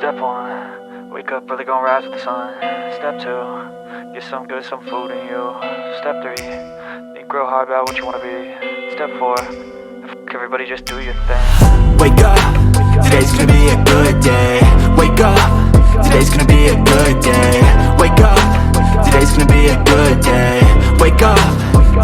Step one, wake up early, gon' rise with the sun. Step two, get some good, some food in you. Step three, think real hard about what you wanna be. Step four, fuck everybody, just do your thing. Wake up, today's gonna be a good day. Wake up, today's gonna be a good day. Wake up, today's gonna be a good day. Wake up,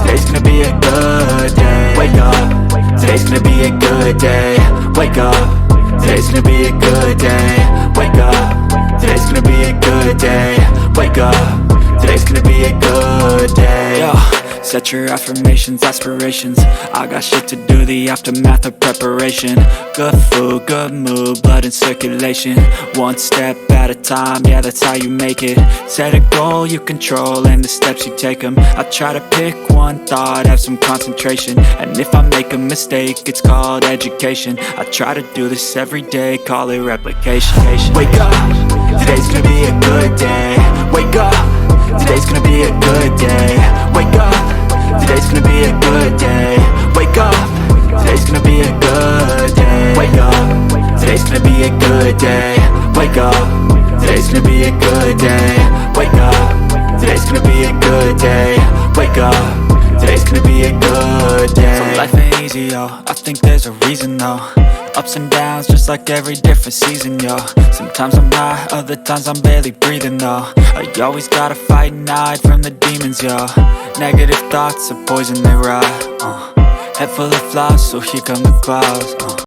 today's gonna be a good day. Wake up, today's gonna be a good day. Wake up, today's gonna be a good day. Wake up, today's gonna be a good day. Wake up, today's gonna be a good day. Yo, set your affirmations, aspirations. I got shit to do, the aftermath of preparation. Good food, good mood, blood in circulation. One step at a time, yeah, that's how you make it. Set a goal you control and the steps you take them. I try to pick one thought, have some concentration. And if I make a mistake, it's called education. I try to do this every day, call it replication. Wake up, today's gonna be a good day. Wake up, today's gonna be a good day. Wake up, today's gonna be a good day. Wake up, today's gonna be a good day. Wake up, today's gonna be a good day. Wake up, today's gonna be a good day. Wake up, today's gonna be a good day. Wake up, today's gonna be a good day. So life ain't easy, yo, I think there's a reason though. Ups and downs, just like every different season, yo. Sometimes I'm high, other times I'm barely breathing, though. I always gotta fight and hide from the demons, yo. Negative thoughts are poison, they rot. Head full of flaws, so here come the clouds.